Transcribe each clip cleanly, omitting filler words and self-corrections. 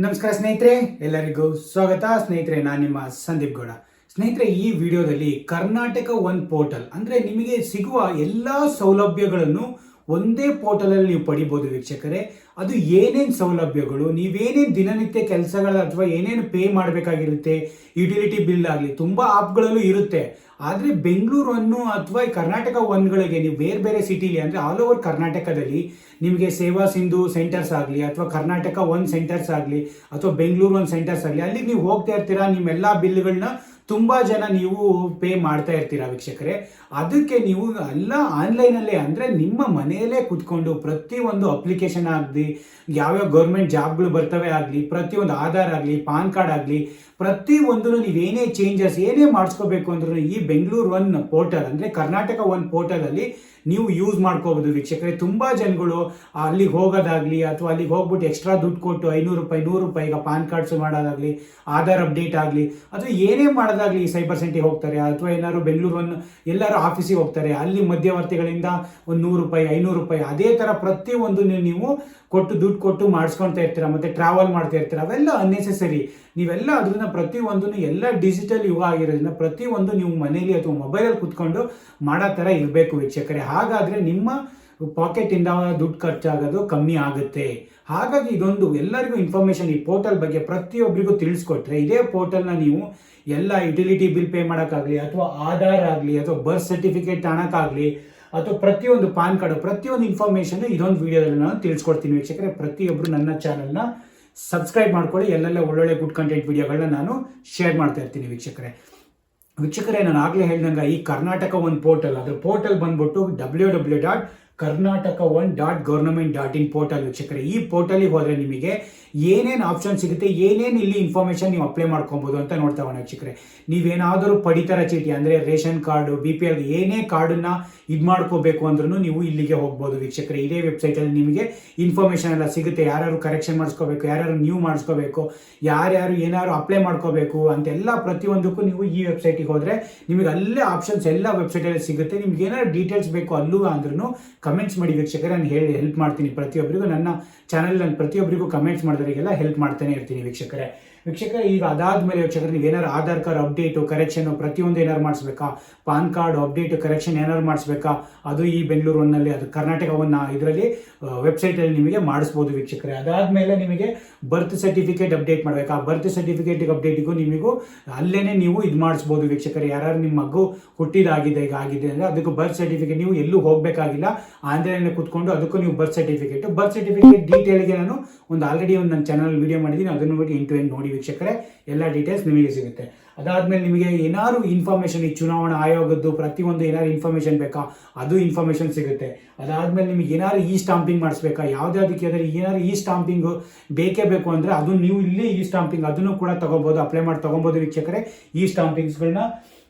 ನಮಸ್ಕಾರ ಸ್ನೇಹಿತರೆ, ಎಲ್ಲರಿಗೂ ಸ್ವಾಗತ. ಸ್ನೇಹಿತರೆ, ನಾನು ನಿಮ್ಮ ಸಂದೀಪ್ ಗೌಡ. ಸ್ನೇಹಿತರೆ, ಈ ವಿಡಿಯೋದಲ್ಲಿ ಕರ್ನಾಟಕ ಒನ್ ಪೋರ್ಟಲ್ ಅಂದ್ರೆ ನಿಮಗೆ ಸಿಗುವ ಎಲ್ಲಾ ಸೌಲಭ್ಯಗಳನ್ನು ಒಂದೇ ಪೋರ್ಟಲ್ ಅಲ್ಲಿ ನೀವು ಪಡಿಬಹುದು ವೀಕ್ಷಕರೇ. ಅದು ಏನೇನು ಸೌಲಭ್ಯಗಳು, ನೀವೇನೇನು ದಿನನಿತ್ಯ ಕೆಲಸಗಳ ಅಥವಾ ಏನೇನು ಪೇ ಮಾಡಬೇಕಾಗಿರುತ್ತೆ, ಯುಟಿಲಿಟಿ ಬಿಲ್ ಆಗಲಿ ತುಂಬಾ ಆಪ್ಗಳಲ್ಲೂ ಇರುತ್ತೆ. ಆದರೆ ಬೆಂಗಳೂರು ಒನ್ನು ಅಥವಾ ಕರ್ನಾಟಕ ಒನ್ಗಳಿಗೆ ನೀವು ಬೇರೆ ಬೇರೆ ಸಿಟಿಲಿ ಅಂದರೆ ಆಲ್ ಓವರ್ ಕರ್ನಾಟಕದಲ್ಲಿ ನಿಮಗೆ ಸೇವಾ ಸಿಂಧು ಸೆಂಟರ್ಸ್ ಆಗಲಿ ಅಥವಾ ಕರ್ನಾಟಕ ಒನ್ ಸೆಂಟರ್ಸ್ ಆಗಲಿ ಅಥವಾ ಬೆಂಗಳೂರು ಒನ್ ಸೆಂಟರ್ಸ್ ಆಗಲಿ, ಅಲ್ಲಿಗೆ ನೀವು ಹೋಗ್ತಾ ಇರ್ತೀರಾ. ನಿಮ್ಮೆಲ್ಲ ಬಿಲ್ಗಳನ್ನ ತುಂಬ ಜನ ನೀವು ಪೇ ಮಾಡ್ತಾ ಇರ್ತೀರಾ ವೀಕ್ಷಕರೇ. ಅದಕ್ಕೆ ನೀವು ಎಲ್ಲ ಆನ್ಲೈನಲ್ಲೇ ಅಂದರೆ ನಿಮ್ಮ ಮನೆಯಲ್ಲೇ ಕುತ್ಕೊಂಡು ಪ್ರತಿಯೊಂದು ಅಪ್ಲಿಕೇಶನ್ ಆಗಲಿ, ಯಾವ್ಯಾವ ಗೌರ್ಮೆಂಟ್ ಜಾಬ್ಗಳು ಬರ್ತವೆ ಆಗಲಿ, ಪ್ರತಿಯೊಂದು ಆಧಾರ್ ಆಗಲಿ, ಪಾನ್ ಕಾರ್ಡ್ ಆಗಲಿ, ಪ್ರತಿಯೊಂದು ನೀವೇನೇ ಚೇಂಜಸ್ ಏನೇ ಮಾಡಿಸ್ಕೋಬೇಕು ಅಂದ್ರೂ ಈ ಬೆಂಗಳೂರು ಒನ್ ಪೋರ್ಟಲ್ ಅಂದರೆ ಕರ್ನಾಟಕ ಒನ್ ಪೋರ್ಟಲಲ್ಲಿ ನೀವು ಯೂಸ್ ಮಾಡ್ಕೋಬೋದು ವೀಕ್ಷಕರೇ. ತುಂಬ ಜನಗಳು ಅಲ್ಲಿಗೆ ಹೋಗೋದಾಗಲಿ ಅಥವಾ ಅಲ್ಲಿಗೆ ಹೋಗ್ಬಿಟ್ಟು ಎಕ್ಸ್ಟ್ರಾ ದುಡ್ಡು ಕೊಟ್ಟು 500 ರೂಪಾಯಿ 100 ರೂಪಾಯಿ ಈಗ ಪಾನ್ ಕಾರ್ಡ್ಸ್ ಮಾಡೋದಾಗಲಿ, ಆಧಾರ್ ಅಪ್ಡೇಟ್ ಆಗಲಿ ಅಥವಾ ಏನೇ ಮಾಡೋದಾಗಲಿ ಸೈಬರ್ ಸೆಂಟಿಗೆ ಹೋಗ್ತಾರೆ ಅಥವಾ ಏನಾದ್ರು ಬೆಂಗಳೂರು ಒನ್ ಎಲ್ಲರೂ ಆಫೀಸಿಗೆ ಹೋಗ್ತಾರೆ, ಅಲ್ಲಿ ಮಧ್ಯವರ್ತಿಗಳಿಂದ ಒಂದು 100 ರೂಪಾಯಿ 500 ರೂಪಾಯಿ ಅದೇ ಥರ ಪ್ರತಿಯೊಂದು ನೀವು ಕೊಟ್ಟು ದುಡ್ಡು ಕೊಟ್ಟು ಮಾಡಿಸ್ಕೊಳ್ತಾ ಇರ್ತೀರ, ಮತ್ತು ಟ್ರಾವೆಲ್ ಮಾಡ್ತಾ ಇರ್ತೀರ. ಅವೆಲ್ಲ ಅನ್ನೆಸೆಸರಿ. ನೀವೆಲ್ಲ ಅದನ್ನ ಪ್ರತಿಯೊಂದು ಎಲ್ಲ ಡಿಜಿಟಲ್ ಯುಗ ಆಗಿರೋದ್ರಿಂದ ಪ್ರತಿಯೊಂದು ನೀವು ಮನೇಲಿ ಅಥವಾ ಮೊಬೈಲಲ್ಲಿ ಕುತ್ಕೊಂಡು ಮಾಡೋ ಥರ ಇರಬೇಕು ವೀಕ್ಷಕರೇ. ಹಾಗಾದರೆ ನಿಮ್ಮ ಪಾಕೆಟಿಂದ ದುಡ್ಡು ಖರ್ಚಾಗೋದು ಕಮ್ಮಿ ಆಗುತ್ತೆ. ಹಾಗಾಗಿ ಇದೊಂದು ಎಲ್ಲರಿಗೂ ಇನ್ಫಾರ್ಮೇಷನ್ ಈ ಪೋರ್ಟಲ್ ಬಗ್ಗೆ ಪ್ರತಿಯೊಬ್ಬರಿಗೂ ತಿಳಿಸ್ಕೊಟ್ರೆ, ಇದೇ ಪೋರ್ಟಲ್ನ ನೀವು ಎಲ್ಲ ಯುಟಿಲಿಟಿ ಬಿಲ್ ಪೇ ಮಾಡೋಕ್ಕಾಗಲಿ ಅಥವಾ ಆಧಾರ್ ಆಗಲಿ ಅಥವಾ ಬರ್ತ್ ಸರ್ಟಿಫಿಕೇಟ್ ತಗೊಳಕ್ಕಾಗಲಿ ಅಥವಾ ಪ್ರತಿಯೊಂದು ಪಾನ್ ಕಾರ್ಡ್ ಪ್ರತಿಯೊಂದು ಇನ್ಫಾರ್ಮೇಷನ್ ಇದೊಂದು ವಿಡಿಯೋದಲ್ಲಿ ನಾನು ತಿಳಿಸ್ಕೊಡ್ತೀನಿ ವೀಕ್ಷಕರೇ. ಪ್ರತಿಯೊಬ್ಬರು ನನ್ನ ಚಾನಲ್ನ ಸಬ್ಸ್ಕ್ರೈಬ್ ಮಾಡ್ಕೊಳ್ಳಿ. ಎಲ್ಲೆಲ್ಲ ಒಳ್ಳೊಳ್ಳೆ ಗುಡ್ ಕಂಟೆಂಟ್ ವಿಡಿಯೋಗಳನ್ನ ನಾನು ಶೇರ್ ಮಾಡ್ತಾ ಇರ್ತೀನಿ ವೀಕ್ಷಕರೇ. ನಾನು ಆಗಲೇ ಹೇಳ್ದಂಗೆ ಈ ಕರ್ನಾಟಕ ಒನ್ ಪೋರ್ಟಲ್, ಅದ್ರ ಪೋರ್ಟಲ್ ಬಂದ್ಬಿಟ್ಟು www.karnataka1.government.in ಪೋರ್ಟಲ್ ವೀಕ್ಷಕರೇ. ಈ ಪೋರ್ಟಲಿಗೆ ಹೋದರೆ ನಿಮಗೆ ಏನೇನು ಆಪ್ಷನ್ ಸಿಗುತ್ತೆ, ಏನೇನು ಇಲ್ಲಿ ಇನ್ಫಾರ್ಮೇಷನ್ ನೀವು ಅಪ್ಲೈ ಮಾಡ್ಕೊಬೋದು ಅಂತ ನೋಡ್ತಾ ಹೋಗೋಣ ವೀಕ್ಷಕರೇ. ನೀವೇನಾದರೂ ಪಡಿತರ ಚೀಟಿ ಅಂದರೆ ರೇಷನ್ ಕಾರ್ಡು, BPL ಏನೇ ಕಾರ್ಡನ್ನ ಇದು ಮಾಡ್ಕೋಬೇಕು ಅಂದ್ರೂ ನೀವು ಇಲ್ಲಿಗೆ ಹೋಗ್ಬೋದು ವೀಕ್ಷಕರೇ. ಇದೇ ವೆಬ್ಸೈಟಲ್ಲಿ ನಿಮಗೆ ಇನ್ಫಾರ್ಮೇಷನ್ ಎಲ್ಲ ಸಿಗುತ್ತೆ. ಯಾರ್ಯಾರು ಕರೆಕ್ಷನ್ ಮಾಡಿಸ್ಕೋಬೇಕು, ಯಾರ್ಯಾರು ನ್ಯೂ ಮಾಡಿಸ್ಕೋಬೇಕು, ಯಾರ್ಯಾರು ಏನಾದ್ರು ಅಪ್ಲೈ ಮಾಡ್ಕೋಬೇಕು ಅಂತೆಲ್ಲ ಪ್ರತಿಯೊಂದಕ್ಕೂ ನೀವು ಈ ವೆಬ್ಸೈಟಿಗೆ ಹೋದರೆ ನಿಮಗೆ ಅಲ್ಲೇ ಆಪ್ಷನ್ಸ್ ಎಲ್ಲ ವೆಬ್ಸೈಟಲ್ಲಿ ಸಿಗುತ್ತೆ. ನಿಮ್ಗೆ ಏನಾದ್ರು ಡೀಟೇಲ್ಸ್ ಬೇಕು ಅಲ್ಲೂ ಅಂದ್ರೂ ಕಮೆಂಟ್ಸ್ ಮಾಡಿ ವೀಕ್ಷಕರೇ. ನಾನು ಹೆಲ್ಪ್ ಮಾಡ್ತೀನಿ ಪ್ರತಿಯೊಬ್ಬರಿಗೂ. ನನ್ನ ಚಾನಲ್ ನಾನು ಪ್ರತಿಯೊಬ್ಬರಿಗೂ ಕಮೆಂಟ್ಸ್ ಮಾಡಿದವರಿಗೆಲ್ಲ ಹೆಲ್ಪ್ ಮಾಡ್ತಾನೆ ಇರ್ತೀನಿ ವೀಕ್ಷಕರೇ. ಈಗ ಅದಾದ್ಮೇಲೆ ವೀಕ್ಷಕರೇ, ನೀವು ಏನಾರು ಆಧಾರ್ ಕಾರ್ಡ್ ಅಪ್ಡೇಟು ಕರೆಕ್ಷನ್ ಪ್ರತಿಯೊಂದು ಏನಾರು ಮಾಡಿಸ್ಬೇಕಾ, ಪಾನ್ ಕಾರ್ಡ್ ಅಪ್ಡೇಟು ಕರೆಕ್ಷನ್ ಏನಾರು ಮಾಡಿಸ್ಬೇಕಾ, ಅದು ಈ ಬೆಂಗಳೂರು ಒನ್ನಲ್ಲಿ ಅದು ಕರ್ನಾಟಕ ಒನ್ ಇದರಲ್ಲಿ ವೆಬ್ಸೈಟಲ್ಲಿ ನಿಮಗೆ ಮಾಡಿಸ್ಬೋದು ವೀಕ್ಷಕರೇ. ಅದಾದಮೇಲೆ ನಿಮಗೆ ಬರ್ತ್ ಸರ್ಟಿಫಿಕೇಟ್ ಅಪ್ಡೇಟ್ ಮಾಡಬೇಕಾ, ಬರ್ತ್ ಸರ್ಟಿಫಿಕೇಟ್ ಅಪ್ಡೇಟಿಗೂ ನಿಮಗೂ ಅಲ್ಲೇ ನೀವು ಇದು ಮಾಡಿಸ್ಬೋದು ವೀಕ್ಷಕರೇ. ಯಾರು ನಿಮ್ಮ ಮಗು ಹುಟ್ಟಿದಾಗಿದೆ ಈಗ ಆಗಿದೆ ಅಂದರೆ ಅದಕ್ಕೂ ಬರ್ತ್ ಸರ್ಟಿಫಿಕೇಟ್ ನೀವು ಎಲ್ಲೂ ಹೋಗಬೇಕಾಗಿಲ್ಲ, ಆನ್ಲೈನಲ್ಲಿ ಕೂತ್ಕೊಂಡು ಅದಕ್ಕೂ ನೀವು ಬರ್ತ್ ಸರ್ಟಿಫಿಕೇಟ್ ಡೀಟೇಲ್ಗೆ ನಾನು ಆಲ್ರೆಡಿ ನನ್ನ ಚಾನಲ್ ವಿಡಿಯೋ ಮಾಡಿದ್ದೀನಿ, ಅದನ್ನು ನೋಡಿ ಇಂಟು ನೋಡಿ ವೀಕ್ಷಕರೇ. ಎಲ್ಲ ಡೀಟೇಲ್ಸ್ ನಿಮಗೆ ಸಿಗುತ್ತೆ. ಅದಾದಮೇಲೆ ನಿಮಗೆ ಏನಾದ್ರು ಇನ್ಫಾರ್ಮೇಷನ್ ಈ ಚುನಾವಣಾ ಆಯೋಗದ್ದು ಪ್ರತಿಯೊಂದು ಏನಾದ್ರು ಇನ್ಫಾರ್ಮೇಷನ್ ಬೇಕಾ ಅದು ಇನ್ಫಾರ್ಮೇಷನ್ ಸಿಗುತ್ತೆ. ಅದಾದಮೇಲೆ ನಿಮಗೆ ಏನಾದ್ರು ಈ ಸ್ಟಾಂಪಿಂಗ್ ಮಾಡಿಸ್ಬೇಕಾ, ಯಾವುದಕ್ಕೆ ಆದರೆ ಏನಾದ್ರು ಈ ಸ್ಟಾಂಪಿಂಗು ಬೇಕೇ ಬೇಕು ಅಂದರೆ ಅದು ನೀವು ಇಲ್ಲಿ ಈ ಸ್ಟಾಂಪಿಂಗ್ ಅದನ್ನು ಕೂಡ ತಗೋಬೋದು, ಅಪ್ಲೈ ಮಾಡಿ ತಗೊಬೋದು ವೀಕ್ಷಕರೇ ಈ ಸ್ಟಾಂಪಿಂಗ್ಸ್ಗಳನ್ನ.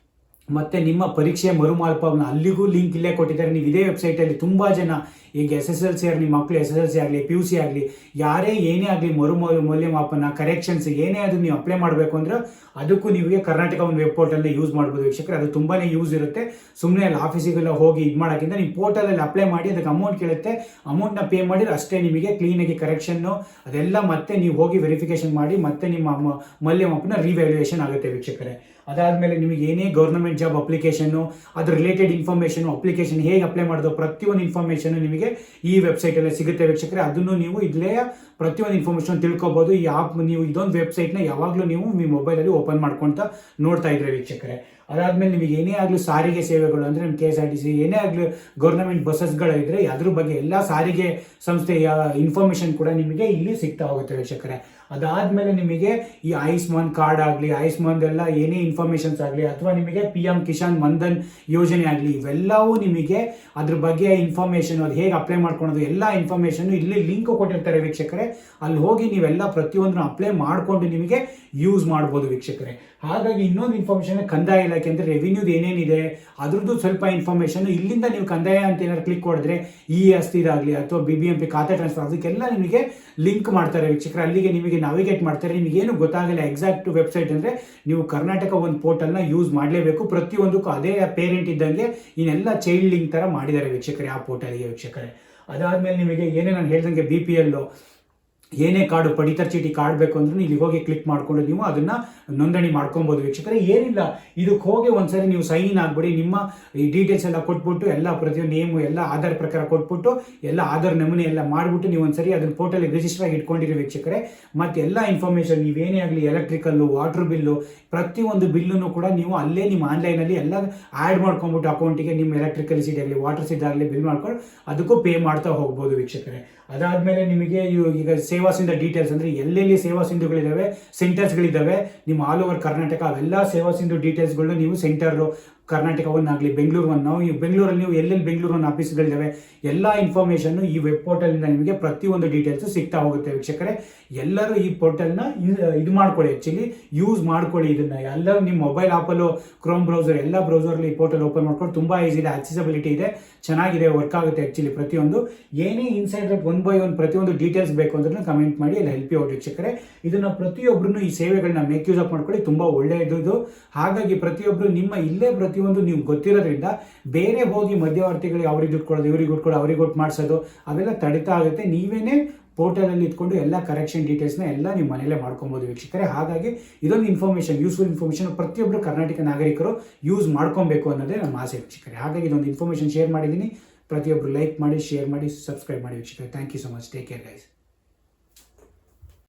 ಮತ್ತು ನಿಮ್ಮ ಪರೀಕ್ಷೆಯ ಮರುಮಾಲ್ಪವನ್ನು ಅಲ್ಲಿಗೂ ಲಿಂಕ್ ಇಲ್ಲೇ ಕೊಟ್ಟಿದ್ದಾರೆ. ನೀವು ಇದೇ ವೆಬ್ಸೈಟಲ್ಲಿ ತುಂಬ ಜನ ಈಗ SSLC ಆಗಲಿ, ಮಕ್ಕಳು SSLC ಆಗಲಿ, PUC ಆಗಲಿ, ಯಾರೇ ಏನೇ ಆಗಲಿ ಮೌಲ್ಯಮಾಪನ ಕರೆಕ್ಷನ್ಸ್ ಏನೇ ಅದು ನೀವು ಅಪ್ಲೈ ಮಾಡಬೇಕು ಅಂದರೆ ಅದಕ್ಕೂ ನಿಮಗೆ ಕರ್ನಾಟಕ ಒಂದು ವೆಬ್ ಪೋರ್ಟಲ್ನ ಯೂಸ್ ಮಾಡ್ಬೋದು ವೀಕ್ಷಕರೇ. ಅದು ತುಂಬಾ ಯೂಸ್ ಇರುತ್ತೆ. ಸುಮ್ಮನೆ ಅಲ್ಲಿ ಆಫೀಸಿಗೆಲ್ಲ ಹೋಗಿ ಇದು ಮಾಡೋಕ್ಕಿಂತ ನೀವು ಪೋರ್ಟಲಲ್ಲಿ ಅಪ್ಲೈ ಮಾಡಿ ಅದಕ್ಕೆ ಅಮೌಂಟ್ ಕೇಳುತ್ತೆ, ಅಮೌಂಟ್ನ ಪೇ ಮಾಡಿದ್ರೆ ಅಷ್ಟೇ ನಿಮಗೆ ಕ್ಲೀನಾಗಿ ಕರೆಕ್ಷನ್ನು ಅದೆಲ್ಲ ಮತ್ತೆ ನೀವು ಹೋಗಿ ವೆರಿಫಿಕೇಶನ್ ಮಾಡಿ ಮತ್ತೆ ನಿಮ್ಮ ಮೌಲ್ಯಮಾಪನ ರಿವ್ಯಾಲ್ಯೂಯೇಷನ್ ಆಗುತ್ತೆ ವೀಕ್ಷಕರೇ. ಅದಾದಮೇಲೆ ನಿಮಗೆ ಏನೇ ಗೌರ್ಮೆಂಟ್ ಜಾಬ್ ಅಪ್ಲಿಕೇಶನ್ನು ಅದ್ರ ರಿಲೇಟೆಡ್ ಇನ್ಫಾರ್ಮೇಷನು, ಅಪ್ಲಿಕೇಶನ್ ಹೇಗೆ ಅಪ್ಲೈ ಮಾಡೋದು ಪ್ರತಿಯೊಂದು ಇನ್ಫಾರ್ಮೇಷನ್ ನಿಮಗೆ ಈ ವೆಬ್ಸೈಟಲ್ಲೇ ಸಿಗುತ್ತೆ ವೀಕ್ಷಕರೇ. ಅದನ್ನು ನೀವು ಇಲ್ಲೇ ಪ್ರತಿಯೊಂದು ಇನ್ಫಾರ್ಮೇಷನ್ ತಿಳ್ಕೊಬೋದು. ಈ ಆ್ಯಪ್ ನೀವು ಇದೊಂದು ವೆಬ್ಸೈಟ್ನ ಯಾವಾಗಲೂ ನೀವು ನಿಮ್ಮ ಮೊಬೈಲಲ್ಲಿ ಓಪನ್ ಮಾಡ್ಕೊಳ್ತಾ ನೋಡ್ತಾ ಇದ್ರೆ ವೀಕ್ಷಕರೇ. ಅದಾದಮೇಲೆ ನಿಮಗೆ ಏನೇ ಆಗಲಿ ಸಾರಿಗೆ ಸೇವೆಗಳು ಅಂದರೆ ನಿಮ್ಮ KSRTC ಏನೇ ಆಗಲಿ ಗೌರ್ಮೆಂಟ್ ಬಸ್ಸಸ್ಗಳಿದ್ರೆ ಅದ್ರ ಬಗ್ಗೆ ಎಲ್ಲ ಸಾರಿಗೆ ಸಂಸ್ಥೆಯ ಇನ್ಫಾರ್ಮೇಷನ್ ಕೂಡ ನಿಮಗೆ ಇಲ್ಲಿ ಸಿಗ್ತಾ ಹೋಗುತ್ತೆ ವೀಕ್ಷಕರೇ. ಅದಾದಮೇಲೆ ನಿಮಗೆ ಈ ಆಯುಷ್ಮಾನ್ ಕಾರ್ಡ್ ಆಗಲಿ, ಆಯುಷ್ಮಾನ್ ಎಲ್ಲ ಏನೇ ಇನ್ಫಾರ್ಮೇಷನ್ಸ್ ಆಗಲಿ ಅಥವಾ ನಿಮಗೆ PM ಕಿಸಾನ್ ಮನ್ಧನ್ ಯೋಜನೆ ಆಗಲಿ, ಇವೆಲ್ಲವೂ ನಿಮಗೆ ಅದ್ರ ಬಗ್ಗೆ ಇನ್ಫಾರ್ಮೇಷನ್ ಅದು ಹೇಗೆ ಅಪ್ಲೈ ಮಾಡ್ಕೊಳೋದು ಎಲ್ಲ ಇನ್ಫಾರ್ಮೇಷನ್ ಇಲ್ಲಿ ಲಿಂಕ್ ಕೊಟ್ಟಿರ್ತಾರೆ ವೀಕ್ಷಕರೇ. ಅಲ್ಲಿ ಹೋಗಿ ನೀವೆಲ್ಲ ಪ್ರತಿಯೊಂದನ್ನು ಅಪ್ಲೈ ಮಾಡಿಕೊಂಡು ನಿಮಗೆ ಯೂಸ್ ಮಾಡ್ಬೋದು ವೀಕ್ಷಕರೇ. ಹಾಗಾಗಿ ಇನ್ನೊಂದು ಇನ್ಫಾರ್ಮೇಷನ್ ಕಂದಾಯ ಇಲಾಖೆ ಅಂದರೆ ರೆವಿನ್ಯೂದು ಏನೇನಿದೆ ಅದ್ರದ್ದು ಸ್ವಲ್ಪ ಇನ್ಫಾರ್ಮೇಷನ್ ಇಲ್ಲಿಂದ ನೀವು ಕಂದಾಯ ಅಂತ ಏನಾದ್ರು ಕ್ಲಿಕ್ ಮಾಡಿದ್ರೆ ಆಸ್ತಿದಾಗಲಿ ಅಥವಾ BBMP ಖಾತೆ ಟ್ರಾನ್ಸ್ಫರ್ ಅದಕ್ಕೆಲ್ಲ ನಿಮಗೆ ಲಿಂಕ್ ಮಾಡ್ತಾರೆ ವೀಕ್ಷಕರೇ. ಅಲ್ಲಿಗೆ ನಿಮಗೆ ನಾವಿಗೇಟ್ ಮಾಡ್ತಾರೆ. ನಿಮಗೇನು ಗೊತ್ತಾಗಲ್ಲ ಎಕ್ಸಾಕ್ಟ್ ವೆಬ್ಸೈಟ್ ಅಂದರೆ ನೀವು ಕರ್ನಾಟಕ ಒಂದು ಪೋರ್ಟಲ್ನ ಯೂಸ್ ಮಾಡಲೇಬೇಕು. ಪ್ರತಿಯೊಂದಕ್ಕೂ ಅದೇ ಪೇರೆಂಟ್ ಇದ್ದಂಗೆ ಇನ್ನೆಲ್ಲ ಚೈಲ್ಡ್ ಲಿಂಕ್ ಥರ ಮಾಡಿದ್ದಾರೆ ವೀಕ್ಷಕರೇ ಆ ಪೋರ್ಟಲ್ಗೆ ವೀಕ್ಷಕರೇ. ಅದಾದಮೇಲೆ ನಿಮಗೆ ಏನೇ ನಾನು ಹೇಳ್ದಂಗೆ BPL ಏನೇ ಕಾರ್ಡು ಪಡಿತರ ಚೀಟಿ ಕಾರ್ಡ್ ಬೇಕು ಅಂದ್ರೂ ಇಲ್ಲಿಗೆ ಹೋಗಿ ಕ್ಲಿಕ್ ಮಾಡಿಕೊಂಡು ನೀವು ಅದನ್ನು ನೋಂದಣಿ ಮಾಡ್ಕೊಬೋದು ವೀಕ್ಷಕರೇ. ಏನಿಲ್ಲ, ಇದಕ್ಕೆ ಹೋಗಿ ಒಂದ್ಸರಿ ನೀವು ಸೈನ್ ಇನ್ ಆಗ್ಬಿಡಿ, ನಿಮ್ಮ ಈ ಡೀಟೇಲ್ಸ್ ಎಲ್ಲ ಕೊಟ್ಬಿಟ್ಟು ಎಲ್ಲ ಪ್ರತಿಯೊಂದು ನೇಮು ಎಲ್ಲ ಆಧಾರ್ ಪ್ರಕಾರ ಕೊಟ್ಬಿಟ್ಟು ಎಲ್ಲ ಆಧಾರ್ ನಮೂನೆ ಎಲ್ಲ ಮಾಡಿಬಿಟ್ಟು ನೀವು ಒಂದ್ಸರಿ ಅದನ್ನ ಪೋರ್ಟಲ್ಗೆ ರಿಜಿಸ್ಟರ್ ಆಗಿ ಇಟ್ಕೊಂಡಿರಿ ವೀಕ್ಷಕರೇ. ಮತ್ತು ಎಲ್ಲ ಇನ್ಫಾರ್ಮೇಷನ್ ನೀವೇನೇ ಆಗಲಿ ಎಲೆಕ್ಟ್ರಿಕಲ್ಲು, ವಾಟರ್ ಬಿಲ್ಲು, ಪ್ರತಿಯೊಂದು ಬಿಲ್ಲನ್ನು ಕೂಡ ನೀವು ಅಲ್ಲೇ ನಿಮ್ಮ ಆನ್ಲೈನಲ್ಲಿ ಎಲ್ಲ ಆ್ಯಡ್ ಮಾಡ್ಕೊಂಬಿಟ್ಟು ಅಕೌಂಟಿಗೆ ನಿಮ್ಮ ಎಲೆಕ್ಟ್ರಿಕಲ್ ಆಗಲಿ ವಾಟರ್ ಆಗಲಿ ಬಿಲ್ ಮಾಡ್ಕೊಂಡು ಅದಕ್ಕೂ ಪೇ ಮಾಡ್ತಾ ಹೋಗ್ಬೋದು ವೀಕ್ಷಕರೇ. ಅದಾದಮೇಲೆ ನಿಮಗೆ ಈಗ ಸೇವಾ ಸಿಂಧು ಡೀಟೇಲ್ಸ್ ಅಂದರೆ ಎಲ್ಲೆಲ್ಲಿ ಸೇವಾ ಸಿಂಧುಗಳಿದ್ದಾವೆ, ಸೆಂಟರ್ಸ್ಗಳಿದ್ದಾವೆ ನಿಮ್ಮ ಆಲ್ ಓವರ್ ಕರ್ನಾಟಕ, ಅವೆಲ್ಲ ಸೇವಾ ಸಿಂಧು ಡೀಟೇಲ್ಸ್ಗಳು ನೀವು ಸೆಂಟರು ಕರ್ನಾಟಕ ಆಗಲಿ ಬೆಂಗಳೂರು ನಾವು ಈ ಬೆಂಗಳೂರಲ್ಲಿ ನೀವು ಎಲ್ಲೆಲ್ಲಿ ಬೆಂಗಳೂರು ಆಫೀಸ್ಗಳಿದ್ದಾವೆ ಎಲ್ಲ ಇನ್ಫಾರ್ಮೇಷನ್ನು ಈ ವೆಬ್ ಪೋರ್ಟಲಿಂದ ನಿಮಗೆ ಪ್ರತಿಯೊಂದು ಡೀಟೇಲ್ಸು ಸಿಗ್ತಾ ಹೋಗುತ್ತೆ ವೀಕ್ಷಕರೇ. ಎಲ್ಲರೂ ಈ ಪೋರ್ಟಲ್ನ ಇದು ಮಾಡ್ಕೊಳ್ಳಿ, ಆ್ಯಕ್ಚುಲಿ ಯೂಸ್ ಮಾಡ್ಕೊಳ್ಳಿ ಇದನ್ನು. ಎಲ್ಲರೂ ನಿಮ್ಮ ಮೊಬೈಲ್ ಆಪಲ್ಲೂ ಕ್ರೋಮ್ ಬ್ರೌಸರ್ ಎಲ್ಲ ಬ್ರೌಸರ್ಲಿ ಈ ಪೋರ್ಟಲ್ ಓಪನ್ ಮಾಡ್ಕೊಂಡು ತುಂಬ ಈಸಿ ಇದೆ, ಆಕ್ಸೆಸಿಬಿಲಿಟಿ ಇದೆ, ಚೆನ್ನಾಗಿದೆ, ವರ್ಕ್ ಆಗುತ್ತೆ ಆ್ಯಕ್ಚುಲಿ ಪ್ರತಿಯೊಂದು. ಏನೇ ಇನ್ಸೈಡ್ ಒನ್ ಬೈ ಒನ್ ಪ್ರತಿಯೊಂದು ಡೀಟೇಲ್ಸ್ ಬೇಕು ಅಂದ್ರೆ ಕಮೆಂಟ್ ಮಾಡಿ, ಅಲ್ಲಿ ಹೆಲ್ಪ್ ಯು ಔಟ್ ವೀಕ್ಷಕರೇ. ಇದನ್ನು ಪ್ರತಿಯೊಬ್ಬರು ಈ ಸೇವೆಗಳನ್ನ ಮೇಕ್ ಯೂಸ್ ಅಪ್ ಮಾಡ್ಕೊಳ್ಳಿ, ತುಂಬ ಒಳ್ಳೆಯದು. ಹಾಗಾಗಿ ಪ್ರತಿಯೊಬ್ಬರು ನಿಮ್ಮ ಇಲ್ಲೇ ಪ್ರತಿಯೊಂದು ನೀವು ಗೊತ್ತಿರೋದ್ರಿಂದ ಬೇರೆ ಹೋಗಿ ಮಧ್ಯವರ್ತಿಗಳಿಗೆ ಅವ್ರಿಗೆ ದುಡ್ಡು ಕೊಡೋದು, ಇವ್ರಿಗೆ ದುಡ್ಡು ಕೊಡೋದು, ಅವ್ರಿಗೆ ಒಟ್ಟು ಮಾಡಿಸೋದು ಅವೆಲ್ಲ ತಡಿತಾ ಆಗುತ್ತೆ. ನೀವೇನೇ ಪೋರ್ಟಲಲ್ಲಿ ಇಟ್ಕೊಂಡು ಎಲ್ಲ ಕರೆಕ್ಷನ್ ಡೀಟೇಲ್ಸ್ನ ಎಲ್ಲ ನೀವು ಮನೆಯಲ್ಲೇ ಮಾಡ್ಕೊಬೋದು ವೀಕ್ಷಕರೇ. ಹಾಗಾಗಿ ಇದೊಂದು ಇನ್ಫಾರ್ಮೇಷನ್, ಯೂಸ್ಫುಲ್ ಇನ್ಫಾರ್ಮೇಷನ್ ಪ್ರತಿಯೊಬ್ಬರು ಕರ್ನಾಟಕ ನಾಗರಿಕರು ಯೂಸ್ ಮಾಡ್ಕೊಬೇಕು ಅನ್ನೋದೇ ನಮ್ಮ ಆಸೆ ವೀಕ್ಷಕರೇ. ಹಾಗಾಗಿ ಇದೊಂದು ಇನ್ಫಾರ್ಮೇಷನ್ ಶೇರ್ ಮಾಡಿದ್ದೀನಿ. ಪ್ರತಿಯೊಬ್ಬರು ಲೈಕ್ ಮಾಡಿ, ಶೇರ್ ಮಾಡಿ, ಸಬ್ಸ್ಕ್ರೈಬ್ ಮಾಡಿ ವೀಕ್ಷಕರೇ. Thank you so much. Take care guys.